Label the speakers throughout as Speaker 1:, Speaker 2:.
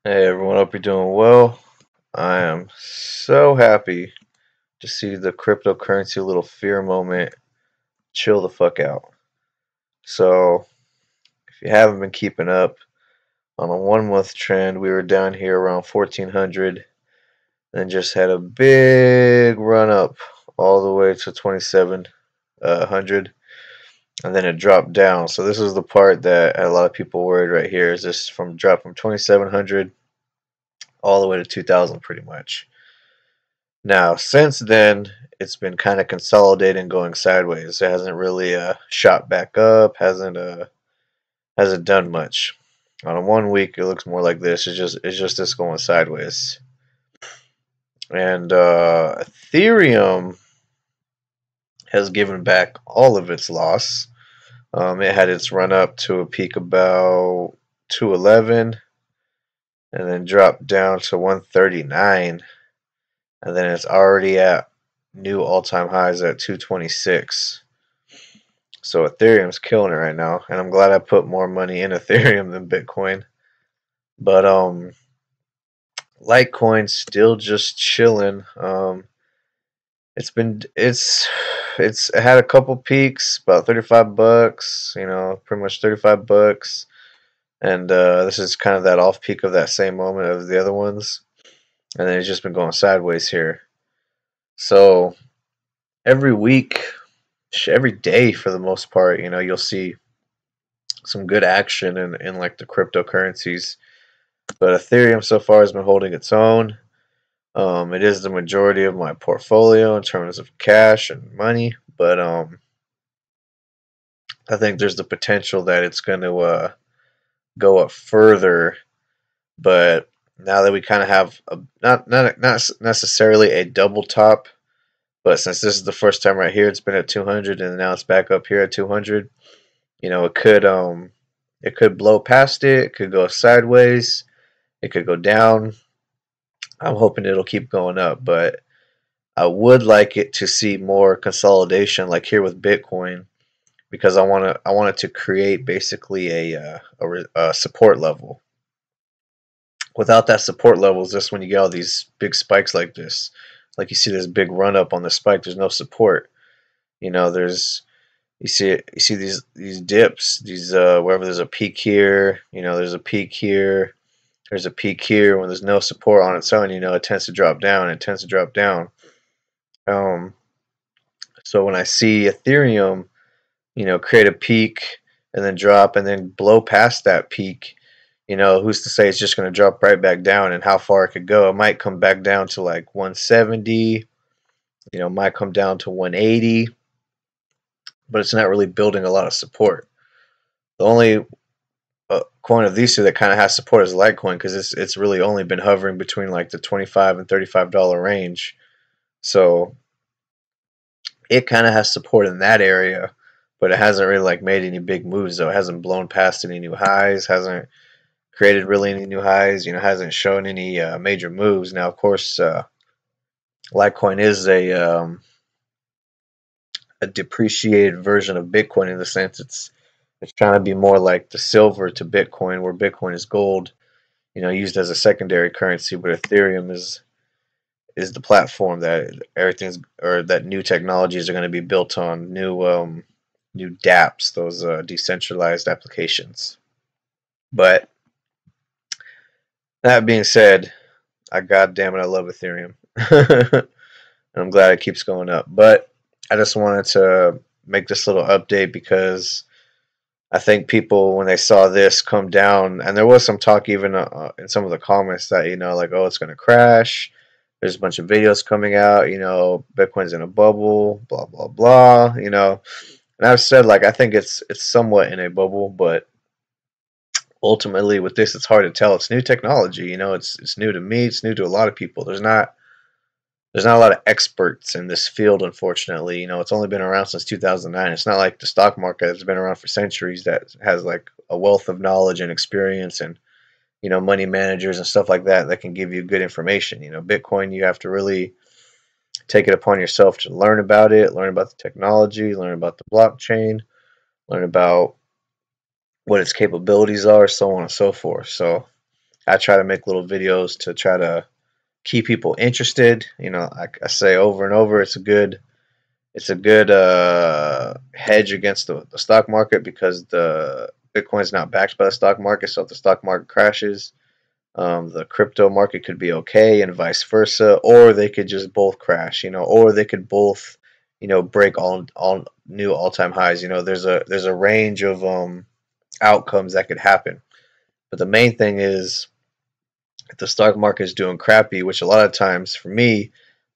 Speaker 1: Hey everyone, hope you're doing well. I am so happy to see the cryptocurrency little fear moment chill the fuck out. So, if you haven't been keeping up, on a 1 month trend, we were down here around 1400 and just had a big run up all the way to 2700 and then it dropped down. So, this is the part that a lot of people worried right here is this from drop from 2700 all the way to 2000 pretty much. Now, since then, it's been kind of consolidating, going sideways. It hasn't really shot back up. Hasn't done much. On a 1 week, it looks more like this. It's just this going sideways. And Ethereum has given back all of its loss. It had its run up to a peak about 211, and then dropped down to 139, and then it's already at new all-time highs at 226. So Ethereum's killing it right now, and I'm glad I put more money in Ethereum than Bitcoin. But Litecoin's still just chilling. It's it had a couple peaks, about 35 bucks, pretty much 35 bucks. And this is kind of that off peak of that same moment of the other ones. And then it's just been going sideways here. So every week, every day for the most part, you'll see some good action in like the cryptocurrencies. But Ethereum so far has been holding its own. It is the majority of my portfolio in terms of cash and money, but I think there's the potential that it's going to go up further. But now that we kind of have not necessarily a double top, but since this is the first time right here, it's been at 200, and now it's back up here at 200. It could blow past it. It could go sideways. It could go down. I'm hoping it'll keep going up, but I would like it to see more consolidation, like here with Bitcoin, because I want it to create basically a support level. Without that support level, is just when you get all these big spikes like this. Like you see this big run up on the spike, there's no support. There's you see these dips, these wherever there's a peak here, there's a peak here, there's a peak here. When there's no support on its own, it tends to drop down. It tends to drop down. Um, so when I see Ethereum, create a peak and then drop and then blow past that peak, who's to say it's just going to drop right back down, and how far it could go? It might come back down to like 170, might come down to 180, but it's not really building a lot of support. The only coin of these two that kind of has support is Litecoin, because it's really only been hovering between like the $25 and $35 range. So it kind of has support in that area, but it hasn't really like made any big moves though. It hasn't blown past any new highs, hasn't created really any new highs, hasn't shown any major moves. Now, of course, Litecoin is a depreciated version of Bitcoin, in the sense it's trying to be more like the silver to Bitcoin, where Bitcoin is gold, used as a secondary currency, but Ethereum is the platform that everything's, or that new technologies are going to be built on, new dApps, those decentralized applications. But that being said, goddamn it, I love Ethereum. I'm glad it keeps going up. But I just wanted to make this little update because I think people, when they saw this come down, and there was some talk even in some of the comments that, like, oh, it's going to crash. There's a bunch of videos coming out, Bitcoin's in a bubble, blah, blah, blah, And I've said, like, I think it's somewhat in a bubble, but ultimately with this, it's hard to tell. It's new technology, it's new to me, it's new to a lot of people. There's not a lot of experts in this field, unfortunately. It's only been around since 2009. It's not like the stock market that's been around for centuries that has like a wealth of knowledge and experience, and money managers and stuff like that can give you good information. Bitcoin, you have to really take it upon yourself to learn about it, learn about the technology, learn about the blockchain, learn about what its capabilities are, so on and so forth. So I try to make little videos to try to keep people interested. You know, I say over and over, it's a good hedge against the stock market, because the Bitcoin's not backed by the stock market. So if the stock market crashes, the crypto market could be okay, and vice versa, or they could just both crash. Or they could both, break all new all time highs. There's a range of outcomes that could happen. But the main thing is, if the stock market is doing crappy, which a lot of times for me,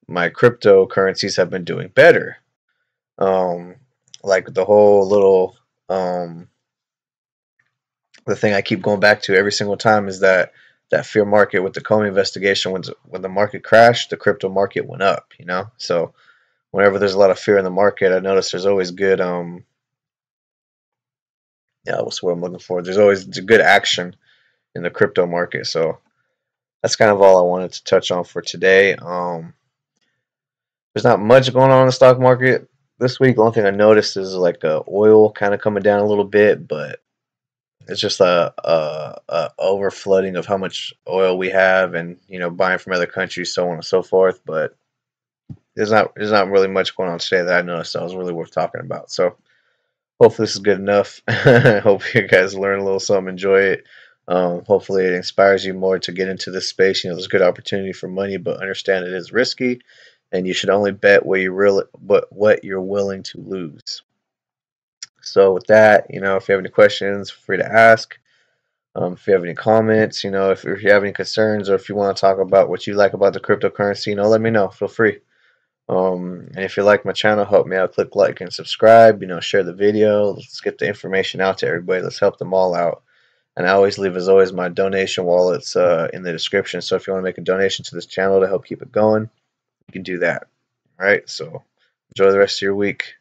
Speaker 1: my cryptocurrencies have been doing better. Um, like the whole little the thing I keep going back to every single time is that fear market with the Comey investigation. When the market crashed, the crypto market went up. So whenever there's a lot of fear in the market, I notice there's always good yeah, what's the word I'm looking for? There's always good action in the crypto market. So that's kind of all I wanted to touch on for today. There's not much going on in the stock market this week. The only thing I noticed is like oil kind of coming down a little bit, but it's just a over flooding of how much oil we have, and buying from other countries, so on and so forth. But there's not really much going on today that I noticed that was really worth talking about. So hopefully this is good enough. I hope you guys learn a little something, enjoy it. Hopefully it inspires you more to get into this space. There's a good opportunity for money, but understand it is risky, and you should only bet what you're willing to lose. So with that, if you have any questions, feel free to ask. If you have any comments, if you have any concerns, or if you want to talk about what you like about the cryptocurrency, let me know. Feel free. And if you like my channel, help me out. Click like and subscribe. Share the video. Let's get the information out to everybody. Let's help them all out. And I always leave, as always, my donation wallets in the description. So if you want to make a donation to this channel to help keep it going, you can do that. All right. So enjoy the rest of your week.